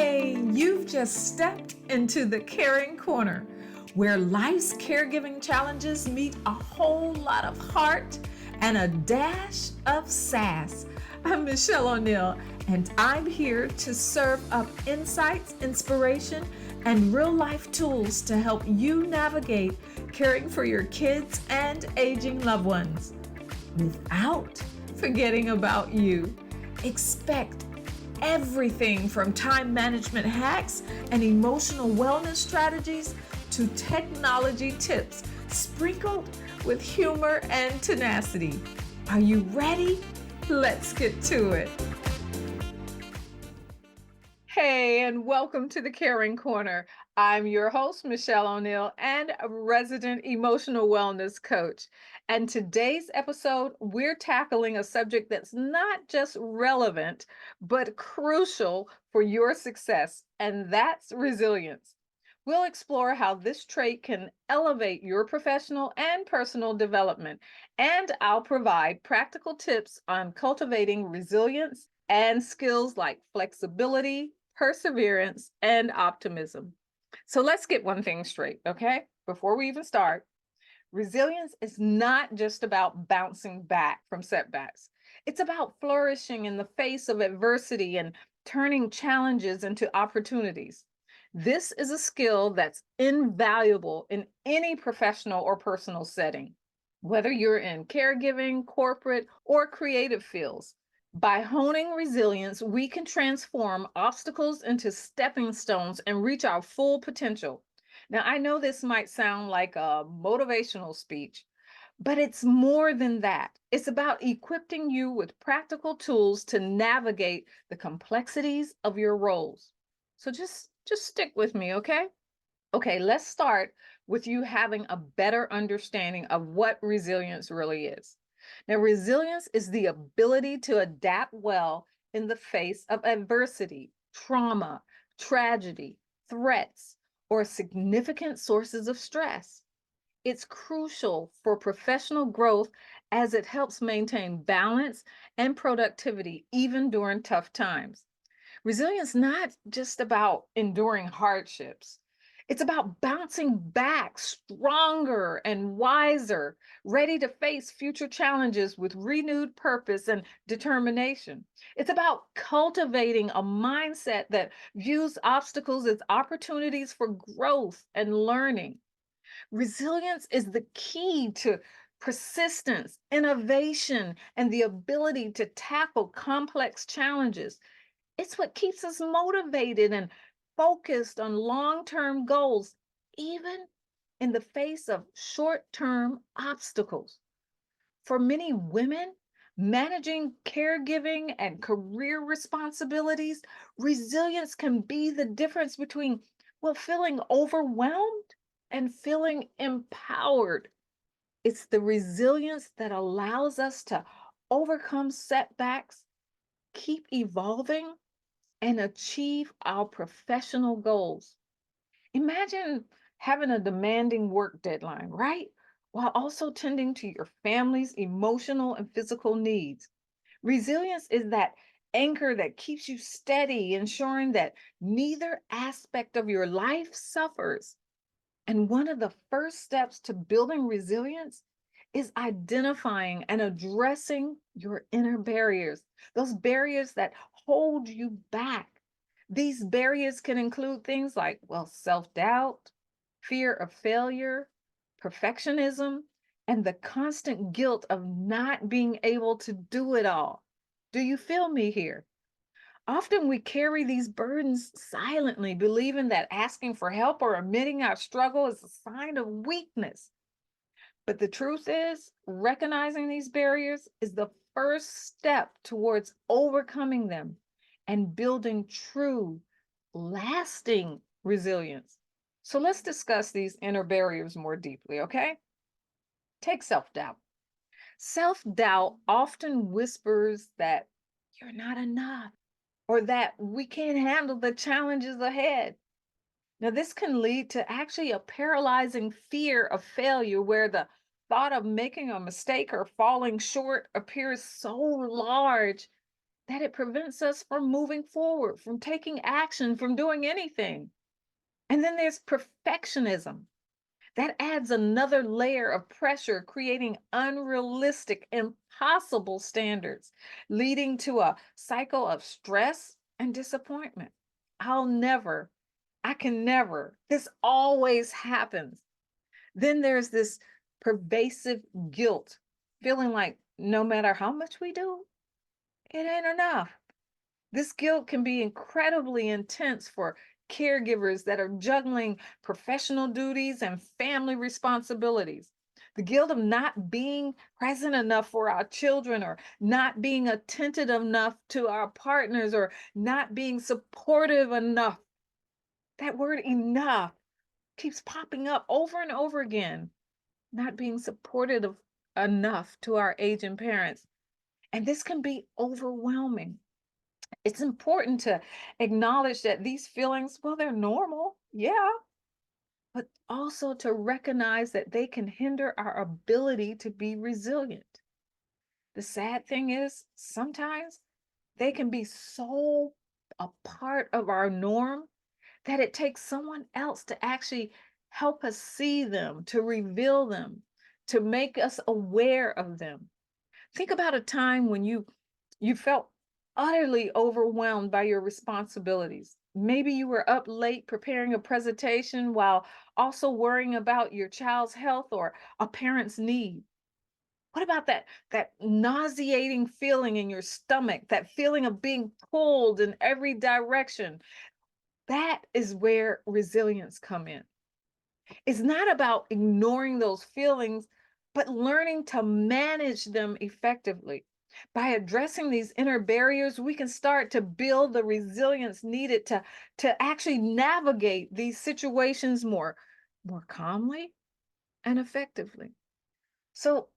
Hey, you've just stepped into the Caring Corner, where life's caregiving challenges meet a whole lot of heart and a dash of sass. I'm Michelle O'Neill, and I'm here to serve up insights, inspiration, and real life tools to help you navigate caring for your kids and aging loved ones without forgetting about you. Expect everything from time management hacks and emotional wellness strategies to technology tips sprinkled with humor and tenacity. Are you ready? Let's get to it. Hey, and welcome to the Caring Corner. I'm your host, Michelle O'Neill, and a resident emotional wellness coach. And today's episode, we're tackling a subject that's not just relevant, but crucial for your success, and that's resilience. We'll explore how this trait can elevate your professional and personal development, and I'll provide practical tips on cultivating resilience and skills like flexibility, perseverance, and optimism. So let's get one thing straight, okay? Before we even start, resilience is not just about bouncing back from setbacks. It's about flourishing in the face of adversity and turning challenges into opportunities. This is a skill that's invaluable in any professional or personal setting, whether you're in caregiving, corporate, or creative fields. By honing resilience, we can transform obstacles into stepping stones and reach our full potential. Now, I know this might sound like a motivational speech, but it's more than that. It's about equipping you with practical tools to navigate the complexities of your roles. So just stick with me, okay? Okay, let's start with you having a better understanding of what resilience really is. Now, resilience is the ability to adapt well in the face of adversity, trauma, tragedy, threats, or significant sources of stress. It's crucial for professional growth as it helps maintain balance and productivity even during tough times. Resilience not just about enduring hardships. It's about bouncing back stronger and wiser, ready to face future challenges with renewed purpose and determination. It's about cultivating a mindset that views obstacles as opportunities for growth and learning. Resilience is the key to persistence, innovation, and the ability to tackle complex challenges. It's what keeps us motivated and focused on long-term goals, even in the face of short-term obstacles. For many women, managing caregiving and career responsibilities, resilience can be the difference between, well, feeling overwhelmed and feeling empowered. It's the resilience that allows us to overcome setbacks, keep evolving, and achieve our professional goals. Imagine having a demanding work deadline, right? While also tending to your family's emotional and physical needs. Resilience is that anchor that keeps you steady, ensuring that neither aspect of your life suffers. And one of the first steps to building resilience is identifying and addressing your inner barriers, those barriers that hold you back. These barriers can include things like, well, self-doubt, fear of failure, perfectionism, and the constant guilt of not being able to do it all. Do you feel me here? Often we carry these burdens silently, believing that asking for help or admitting our struggle is a sign of weakness. But the truth is, recognizing these barriers is the first step towards overcoming them and building true, lasting resilience. So let's discuss these inner barriers more deeply, okay? Take self-doubt. Self-doubt often whispers that you're not enough or that we can't handle the challenges ahead. Now, this can lead to actually a paralyzing fear of failure where the thought of making a mistake or falling short appears so large that it prevents us from moving forward, from taking action, from doing anything. And then there's perfectionism. That adds another layer of pressure, creating unrealistic, impossible standards, leading to a cycle of stress and disappointment. I'll never, I can never, this always happens. Then there's this pervasive guilt, feeling like no matter how much we do, it ain't enough. This guilt can be incredibly intense for caregivers that are juggling professional duties and family responsibilities. The guilt of not being present enough for our children, or not being attentive enough to our partners, or not being supportive enough. That word enough keeps popping up over and over again. Not being supportive enough to our aging parents. And this can be overwhelming. It's important to acknowledge that these feelings, well, they're normal, yeah, but also to recognize that they can hinder our ability to be resilient. The sad thing is, sometimes they can be so a part of our norm that it takes someone else to actually help us see them, to reveal them, to make us aware of them. Think about a time when you felt utterly overwhelmed by your responsibilities. Maybe you were up late preparing a presentation while also worrying about your child's health or a parent's need. What about that nauseating feeling in your stomach, that feeling of being pulled in every direction? That is where resilience come in. It's not about ignoring those feelings, but learning to manage them effectively. By addressing these inner barriers, we can start to build the resilience needed to actually navigate these situations more calmly and effectively. So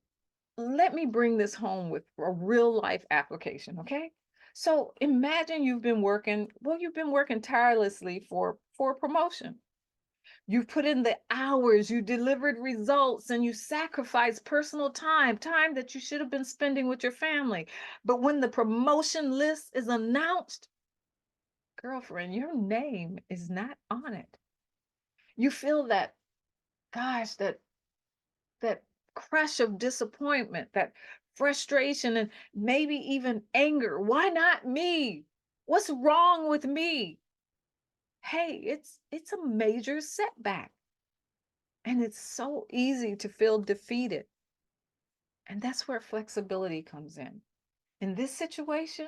let me bring this home with a real life application, okay? So imagine you've been working tirelessly for a promotion. You've put in the hours, you delivered results, and you sacrificed personal time, time that you should have been spending with your family. But when the promotion list is announced, girlfriend, your name is not on it. You feel that, gosh, that crush of disappointment, that frustration, and maybe even anger. Why not me? What's wrong with me? Hey, it's a major setback. And it's so easy to feel defeated. And that's where flexibility comes in. In this situation,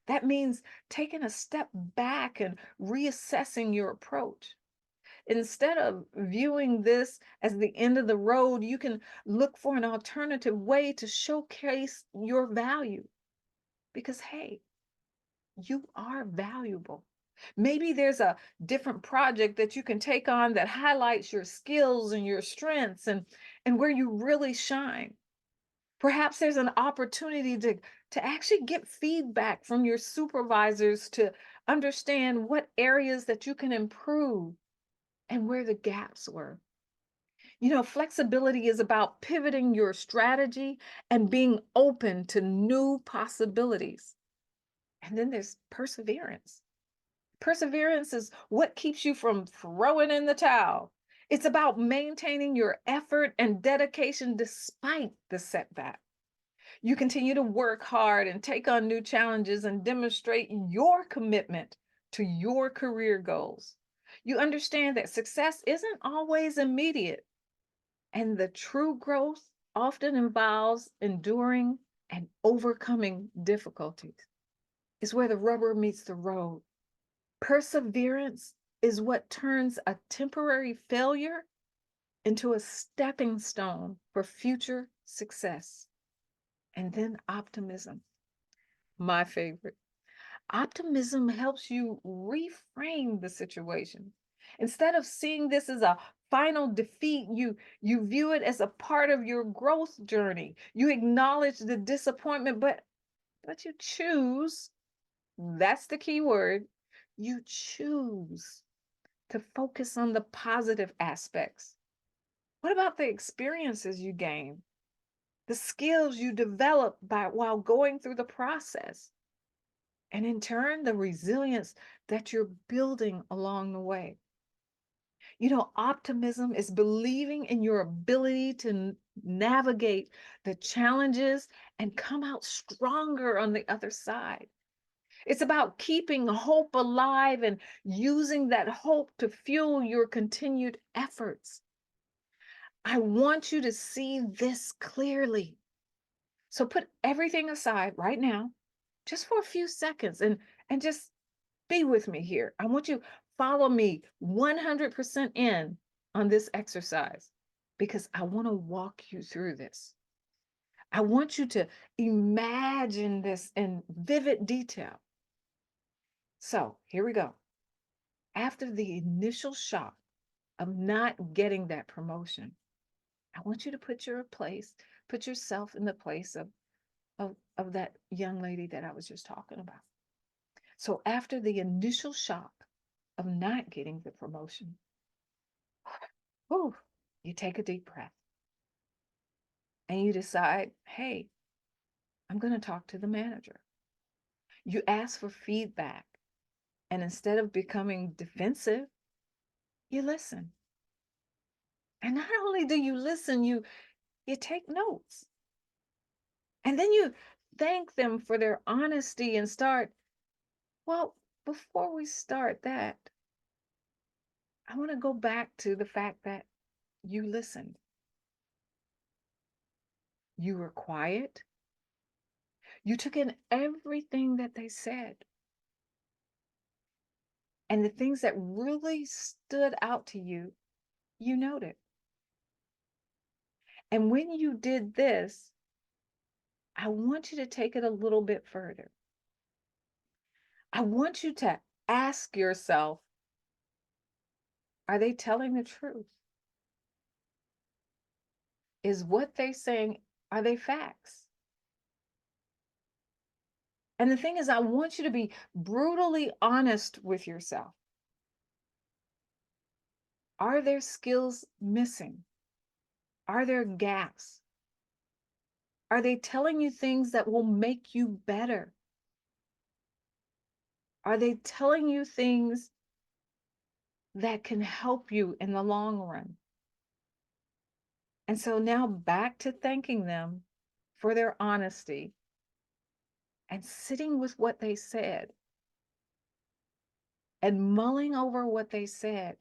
that means taking a step back and reassessing your approach. Instead of viewing this as the end of the road, you can look for an alternative way to showcase your value. Because, hey, you are valuable. Maybe there's a different project that you can take on that highlights your skills and your strengths, and where you really shine. Perhaps there's an opportunity to actually get feedback from your supervisors to understand what areas that you can improve and where the gaps were. You know, flexibility is about pivoting your strategy and being open to new possibilities. And then there's perseverance. Perseverance is what keeps you from throwing in the towel. It's about maintaining your effort and dedication despite the setback. You continue to work hard and take on new challenges and demonstrate your commitment to your career goals. You understand that success isn't always immediate, and the true growth often involves enduring and overcoming difficulties. It's where the rubber meets the road. Perseverance is what turns a temporary failure into a stepping stone for future success. And then optimism, my favorite. Optimism helps you reframe the situation. Instead of seeing this as a final defeat, you view it as a part of your growth journey. You acknowledge the disappointment, but you choose, that's the key word, you choose to focus on the positive aspects. What about the experiences you gain? The skills you develop by while going through the process? and in turn, the resilience that you're building along the way. Optimism is believing in your ability to navigate the challenges and come out stronger on the other side. It's about keeping hope alive and using that hope to fuel your continued efforts. I want you to see this clearly. So put everything aside right now, just for a few seconds, and just be with me here. I want you to follow me 100% in on this exercise because I want to walk you through this. I want you to imagine this in vivid detail. So here we go. After the initial shock of not getting that promotion, I want you to put yourself in the place of that young lady that I was just talking about. So after the initial shock of not getting the promotion, whew, you take a deep breath and you decide, hey, I'm going to talk to the manager. You ask for feedback, and instead of becoming defensive, you listen. And not only do you listen, you take notes. And then you thank them for their honesty and start, well, before we start that, I want to go back to the fact that you listened. You were quiet. You took in everything that they said. And the things that really stood out to you, you noted. And when you did this, I want you to take it a little bit further. I want you to ask yourself, are they telling the truth? Is what they saying, are they facts? And the thing is, I want you to be brutally honest with yourself. Are there skills missing? Are there gaps? Are they telling you things that will make you better? Are they telling you things that can help you in the long run? And so now back to thanking them for their honesty and sitting with what they said and mulling over what they said.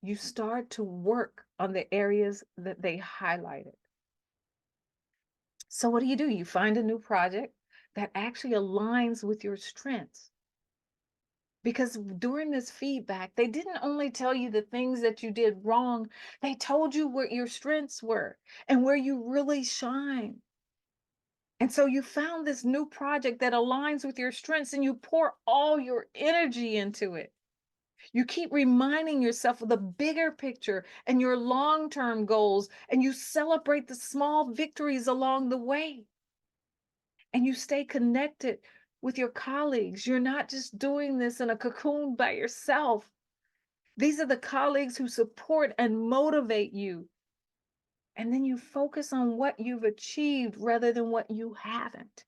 You start to work on the areas that they highlighted. So what do? You find a new project that actually aligns with your strengths. Because during this feedback, they didn't only tell you the things that you did wrong, they told you what your strengths were and where you really shine. And so you found this new project that aligns with your strengths and you pour all your energy into it. You keep reminding yourself of the bigger picture and your long-term goals, and you celebrate the small victories along the way. And you stay connected with your colleagues. You're not just doing this in a cocoon by yourself. These are the colleagues who support and motivate you. And then you focus on what you've achieved rather than what you haven't.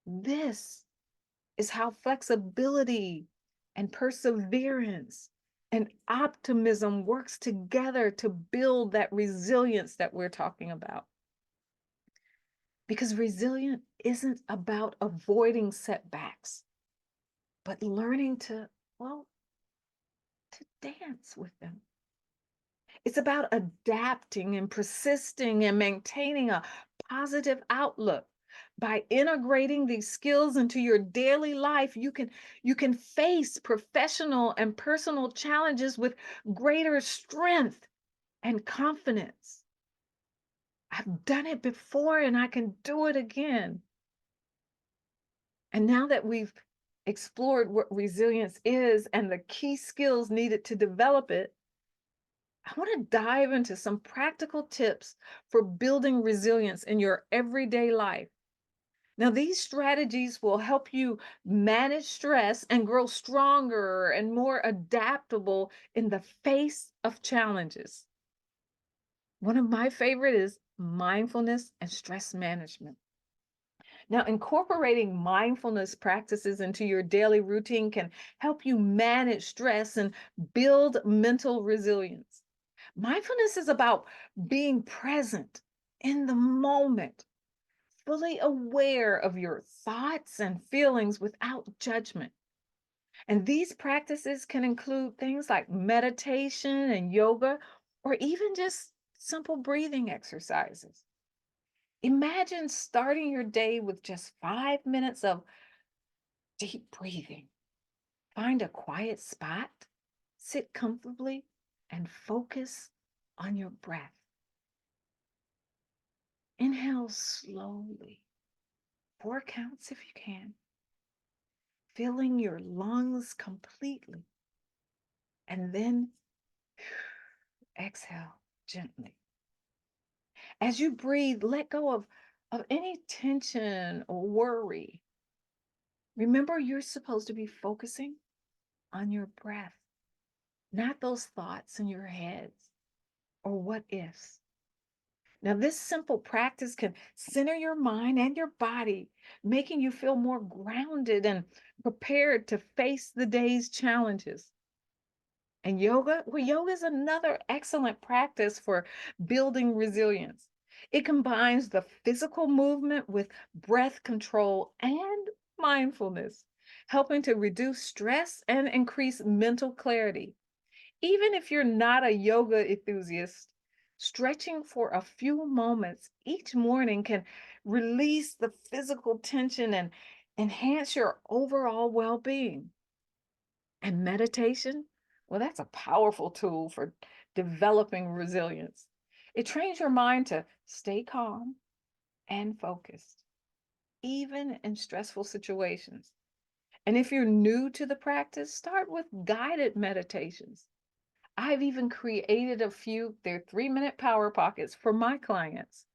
This is how flexibility and perseverance and optimism works together to build that resilience that we're talking about. Because resilience isn't about avoiding setbacks, but learning to, well, to dance with them. It's about adapting and persisting and maintaining a positive outlook. By integrating these skills into your daily life, you can face professional and personal challenges with greater strength and confidence. I've done it before and I can do it again. And now that we've explored what resilience is and the key skills needed to develop it, I want to dive into some practical tips for building resilience in your everyday life. Now, these strategies will help you manage stress and grow stronger and more adaptable in the face of challenges. One of my favorite is mindfulness and stress management. Now, incorporating mindfulness practices into your daily routine can help you manage stress and build mental resilience. Mindfulness is about being present in the moment, fully aware of your thoughts and feelings without judgment. And these practices can include things like meditation and yoga, or even just simple breathing exercises. Imagine starting your day with just 5 minutes of deep breathing. Find a quiet spot, sit comfortably, and focus on your breath. Inhale slowly, 4 counts if you can, filling your lungs completely, and then exhale gently. As you breathe, let go of any tension or worry. Remember, you're supposed to be focusing on your breath, not those thoughts in your heads or what ifs. Now, this simple practice can center your mind and your body, making you feel more grounded and prepared to face the day's challenges. And yoga, well, yoga is another excellent practice for building resilience. It combines the physical movement with breath control and mindfulness, helping to reduce stress and increase mental clarity. Even if you're not a yoga enthusiast, stretching for a few moments each morning can release the physical tension and enhance your overall well being. And meditation, well, that's a powerful tool for developing resilience. It trains your mind to stay calm and focused, even in stressful situations. And if you're new to the practice, start with guided meditations. I've even created a few, they're 3 minute power pockets for my clients.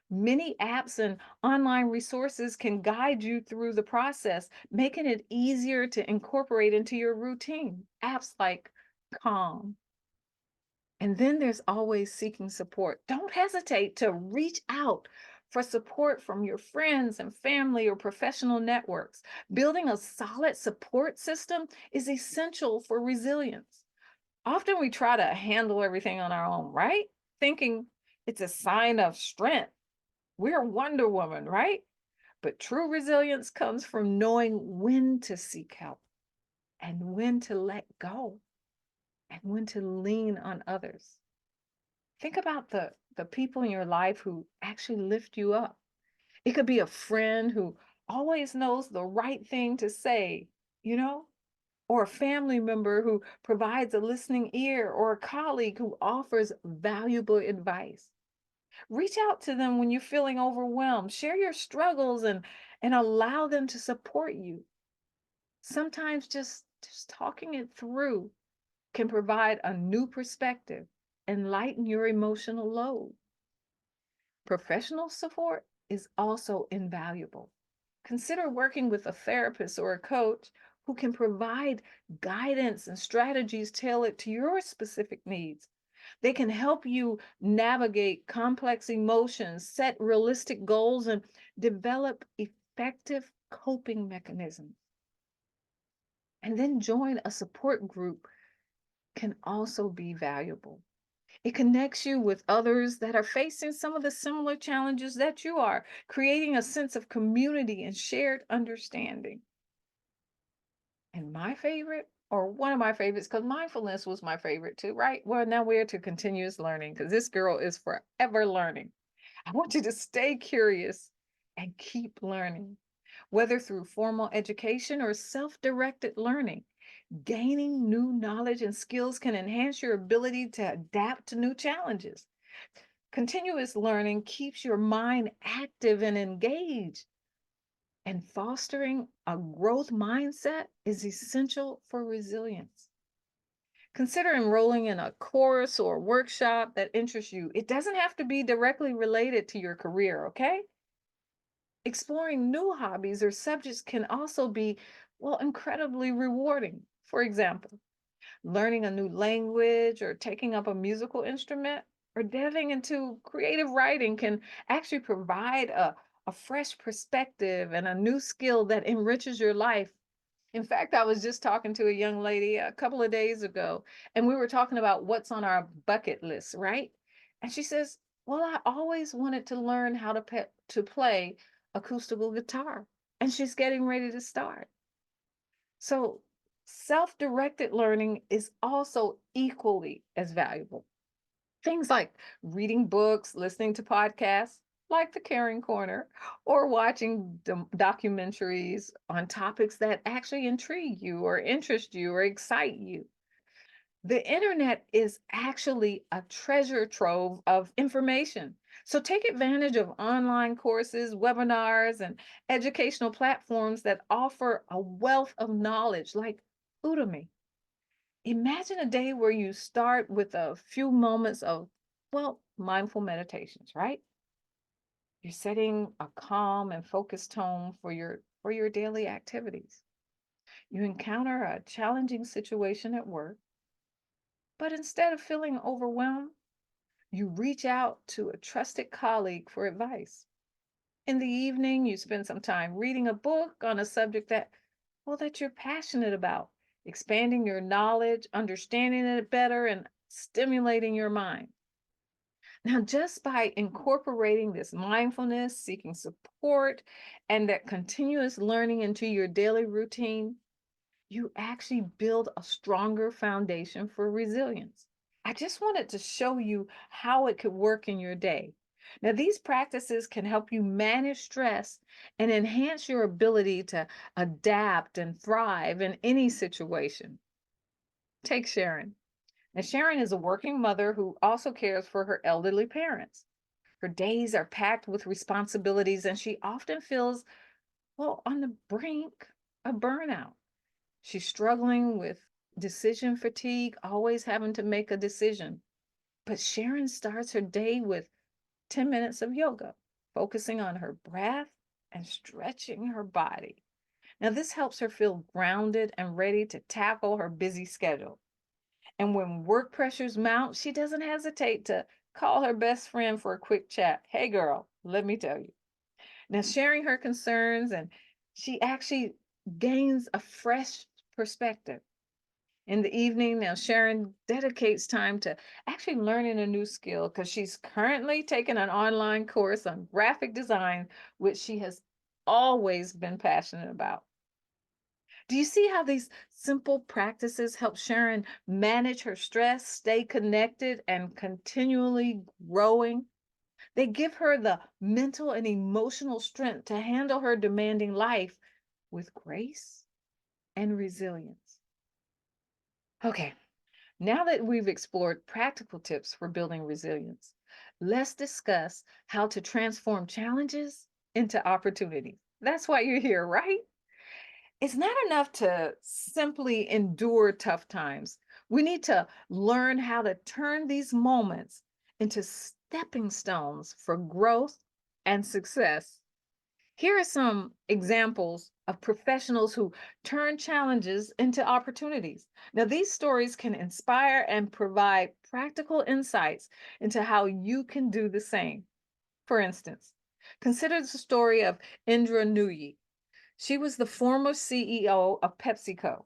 Many apps and online resources can guide you through the process, making it easier to incorporate into your routine. Apps like Calm. And then there's always seeking support. Don't hesitate to reach out for support from your friends and family or professional networks. Building a solid support system is essential for resilience. Often we try to handle everything on our own, right? Thinking it's a sign of strength. We're Wonder Woman, right? But true resilience comes from knowing when to seek help and when to let go and when to lean on others. Think about the people in your life who actually lift you up. It could be a friend who always knows the right thing to say, you know, or a family member who provides a listening ear, or a colleague who offers valuable advice. Reach out to them when you're feeling overwhelmed. Share your struggles and allow them to support you. Sometimes just talking it through can provide a new perspective and lighten your emotional load. Professional support is also invaluable. Consider working with a therapist or a coach who can provide guidance and strategies tailored to your specific needs. They can help you navigate complex emotions, set realistic goals, and develop effective coping mechanisms. And then join a support group can also be valuable. It connects you with others that are facing some of the similar challenges that you are, creating a sense of community and shared understanding. And my favorite, or one of my favorites, because mindfulness was my favorite too, right? Well, now we're to continuous learning because this girl is forever learning. I want you to stay curious and keep learning, whether through formal education or self directed learning. Gaining new knowledge and skills can enhance your ability to adapt to new challenges. Continuous learning keeps your mind active and engaged, and fostering a growth mindset is essential for resilience. Consider enrolling in a course or workshop that interests you. It doesn't have to be directly related to your career, okay? Exploring new hobbies or subjects can also be, well, incredibly rewarding. For example, learning a new language or taking up a musical instrument or delving into creative writing can actually provide a fresh perspective, and a new skill that enriches your life. In fact, I was just talking to a young lady a couple of days ago, and we were talking about what's on our bucket list, right? And she says, "Well, I always wanted to learn how to play acoustical guitar." And she's getting ready to start. So, self-directed learning is also equally as valuable. Things like reading books, listening to podcasts like The Caring Corner, or watching documentaries on topics that actually intrigue you or interest you or excite you. The internet is actually a treasure trove of information. So take advantage of online courses, webinars, and educational platforms that offer a wealth of knowledge like Udemy. Imagine a day where you start with a few moments of, well, mindful meditations, right? You're setting a calm and focused tone for your daily activities. You encounter a challenging situation at work, but instead of feeling overwhelmed, you reach out to a trusted colleague for advice. In the evening, you spend some time reading a book on a subject that you're passionate about, expanding your knowledge, understanding it better, and stimulating your mind. Now, just by incorporating this mindfulness, seeking support, and that continuous learning into your daily routine, you actually build a stronger foundation for resilience. I just wanted to show you how it could work in your day. Now, these practices can help you manage stress and enhance your ability to adapt and thrive in any situation. Take Sharon. Now, Sharon is a working mother who also cares for her elderly parents. Her days are packed with responsibilities, and she often feels, well, on the brink of burnout. She's struggling with decision fatigue, always having to make a decision. But Sharon starts her day with 10 minutes of yoga, focusing on her breath and stretching her body. Now, this helps her feel grounded and ready to tackle her busy schedule. And when work pressures mount, she doesn't hesitate to call her best friend for a quick chat. Hey, girl, let me tell you. Now, sharing her concerns, and she actually gains a fresh perspective. In the evening, now Sharon dedicates time to actually learning a new skill because she's currently taking an online course on graphic design, which she has always been passionate about. Do you see how these simple practices help Sharon manage her stress, stay connected, and continually growing? They give her the mental and emotional strength to handle her demanding life with grace and resilience. Okay, now that we've explored practical tips for building resilience, let's discuss how to transform challenges into opportunities. That's why you're here, right? It's not enough to simply endure tough times. We need to learn how to turn these moments into stepping stones for growth and success. Here are some examples of professionals who turn challenges into opportunities. Now, these stories can inspire and provide practical insights into how you can do the same. For instance, consider the story of Indra Nooyi. She was the former CEO of PepsiCo.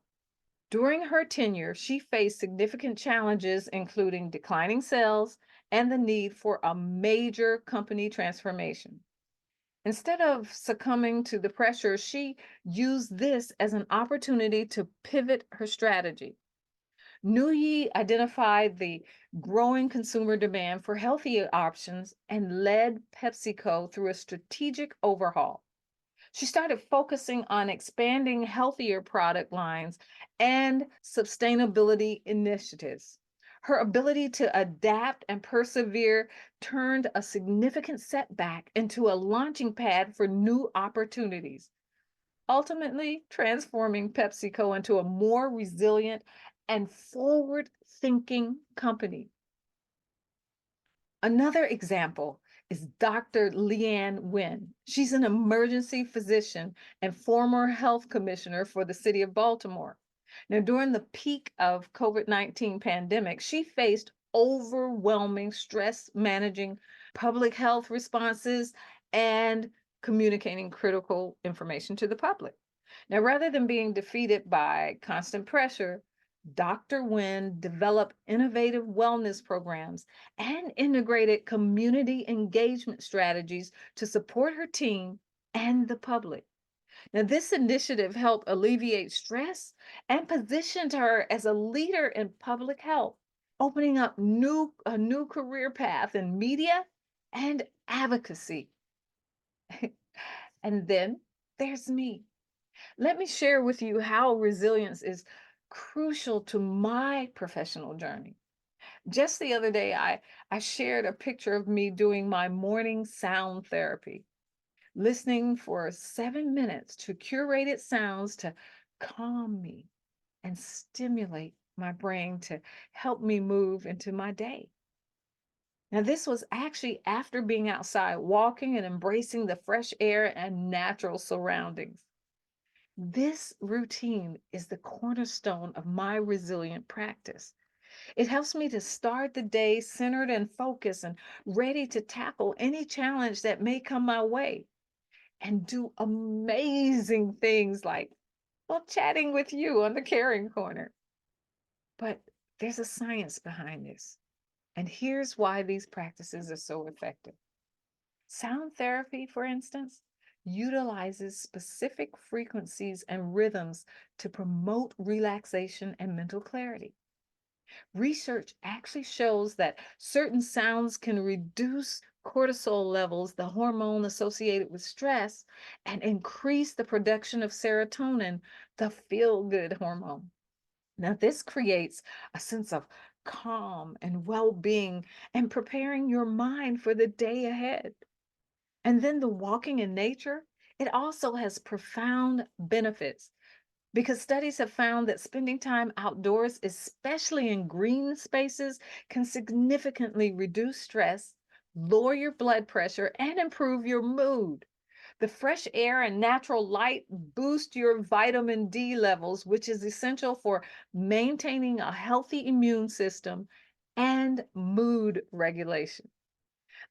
During her tenure, she faced significant challenges, including declining sales and the need for a major company transformation. Instead of succumbing to the pressure, she used this as an opportunity to pivot her strategy. Nuyi identified the growing consumer demand for healthier options and led PepsiCo through a strategic overhaul. She started focusing on expanding healthier product lines and sustainability initiatives. Her ability to adapt and persevere turned a significant setback into a launching pad for new opportunities, ultimately transforming PepsiCo into a more resilient and forward thinking company. Another example is Dr. Leanne Wynn. She's an emergency physician and former health commissioner for the city of Baltimore. Now, during the peak of COVID-19 pandemic, she faced overwhelming stress managing public health responses and communicating critical information to the public. Now, rather than being defeated by constant pressure, Dr. Wynn developed innovative wellness programs and integrated community engagement strategies to support her team and the public. Now, this initiative helped alleviate stress and positioned her as a leader in public health, opening up a new career path in media and advocacy. And then there's me. Let me share with you how resilience is crucial to my professional journey. Just the other day, I shared a picture of me doing my morning sound therapy, listening for 7 minutes to curated sounds to calm me and stimulate my brain to help me move into my day. Now, this was actually after being outside walking and embracing the fresh air and natural surroundings. This routine is the cornerstone of my resilient practice. It helps me to start the day centered and focused and ready to tackle any challenge that may come my way and do amazing things like, well, chatting with you on the Caring Corner. But there's a science behind this. And here's why these practices are so effective. Sound therapy, for instance, utilizes specific frequencies and rhythms to promote relaxation and mental clarity. Research actually shows that certain sounds can reduce cortisol levels, the hormone associated with stress, and increase the production of serotonin, the feel-good hormone. Now, this creates a sense of calm and well-being and preparing your mind for the day ahead. And then the walking in nature, it also has profound benefits because studies have found that spending time outdoors, especially in green spaces, can significantly reduce stress, lower your blood pressure, and improve your mood. The fresh air and natural light boost your vitamin D levels, which is essential for maintaining a healthy immune system and mood regulation.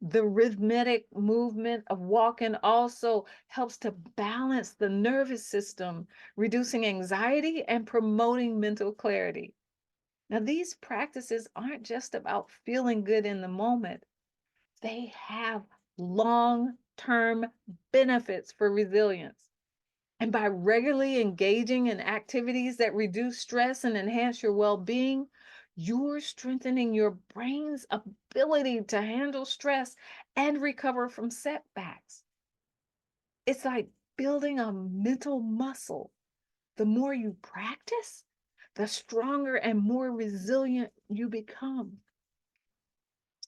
The rhythmic movement of walking also helps to balance the nervous system, reducing anxiety and promoting mental clarity. Now, these practices aren't just about feeling good in the moment, they have long-term benefits for resilience. And by regularly engaging in activities that reduce stress and enhance your well-being, you're strengthening your brain's ability to handle stress and recover from setbacks. It's like building a mental muscle. The more you practice, the stronger and more resilient you become.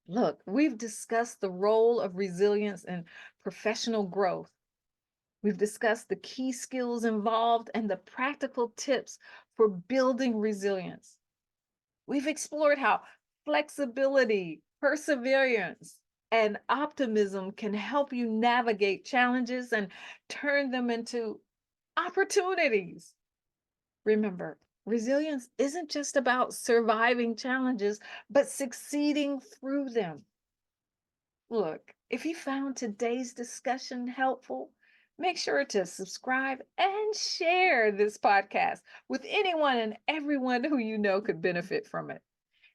Look, we've discussed the role of resilience in professional growth. We've discussed the key skills involved and the practical tips for building resilience. We've explored how flexibility, perseverance, and optimism can help you navigate challenges and turn them into opportunities. Remember, resilience isn't just about surviving challenges, but succeeding through them. Look, if you found today's discussion helpful, make sure to subscribe and share this podcast with anyone and everyone who you know could benefit from it.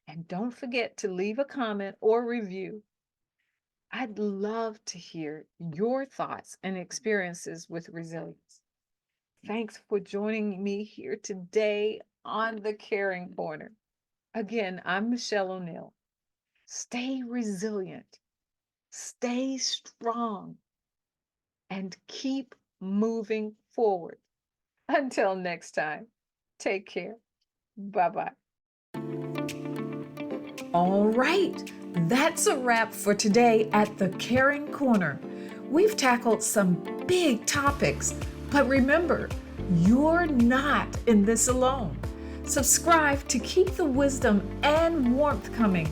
And don't forget to leave a comment or review. I'd love to hear your thoughts and experiences with resilience. Thanks for joining me here today on the Caring Corner. Again, I'm Michelle O'Neill. Stay resilient, stay strong, and keep moving forward. Until next time, take care. Bye-bye. All right, that's a wrap for today at the Caring Corner. We've tackled some big topics, but remember, you're not in this alone. Subscribe to keep the wisdom and warmth coming,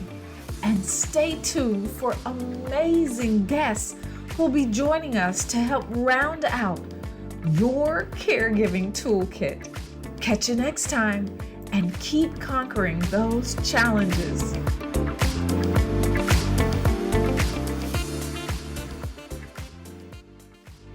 and stay tuned for amazing guests who'll be joining us to help round out your caregiving toolkit. Catch you next time and keep conquering those challenges.